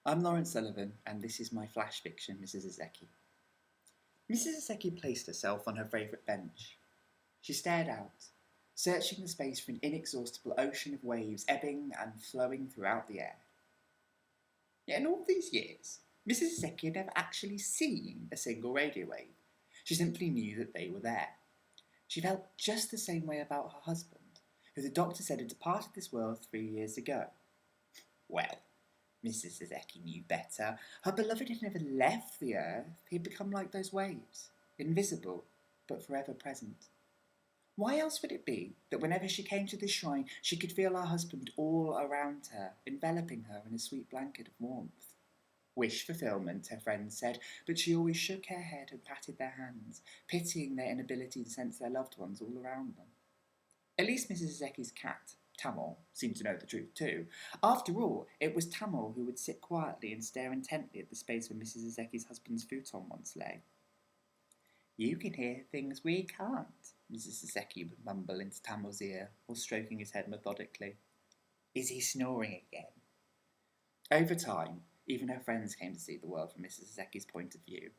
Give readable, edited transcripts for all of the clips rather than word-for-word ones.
I'm Lawrence Sullivan, and this is my flash fiction, Mrs. Ezeki. Mrs. Ezeki placed herself on her favourite bench. She stared out, searching the space for an inexhaustible ocean of waves ebbing and flowing throughout the air. Yet in all these years, Mrs. Ezeki had never actually seen a single radio wave. She simply knew that they were there. She felt just the same way about her husband, who the doctor said had departed this world 3 years ago. Well, Mrs. Ezeki knew better. Her beloved had never left the earth. He had become like those waves, invisible, but forever present. Why else would it be that whenever she came to this shrine, she could feel her husband all around her, enveloping her in a sweet blanket of warmth? Wish fulfillment, her friends said, but she always shook her head and patted their hands, pitying their inability to sense their loved ones all around them. At least Mrs. Ezeki's cat, Tamil, seemed to know the truth too. After all, it was Tamil who would sit quietly and stare intently at the space where Mrs. Ezeki's husband's futon once lay. "You can hear things we can't," Mrs. Ezeki would mumble into Tamil's ear, while stroking his head methodically. "Is he snoring again?" Over time, even her friends came to see the world from Mrs. Ezeki's point of view.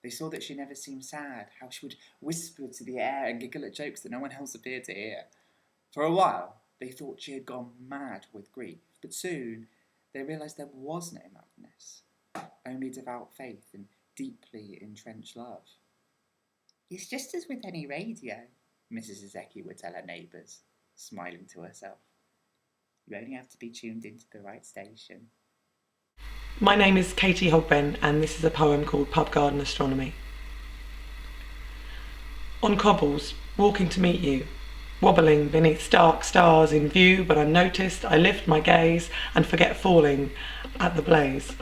They saw that she never seemed sad, how she would whisper to the air and giggle at jokes that no one else appeared to hear. For a while, they thought she had gone mad with grief, but soon they realised there was no madness, only devout faith and deeply entrenched love. "It's just as with any radio," Mrs. Ezeki would tell her neighbours, smiling to herself. "You only have to be tuned into the right station." My name is Katie Hogben, and this is a poem called Pub Garden Astronomy. On cobbles, walking to meet you, wobbling beneath stark stars in view but unnoticed, I lift my gaze and forget falling at the blaze.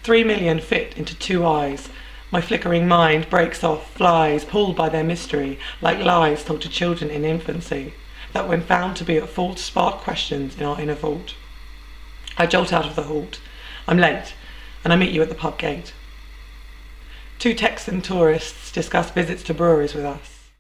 3 million fit into 2 eyes. My flickering mind breaks off, flies, pulled by their mystery, like lies told to children in infancy, that when found to be at fault spark questions in our inner vault. I jolt out of the halt. I'm late, and I meet you at the pub gate. 2 Texan tourists discuss visits to breweries with us.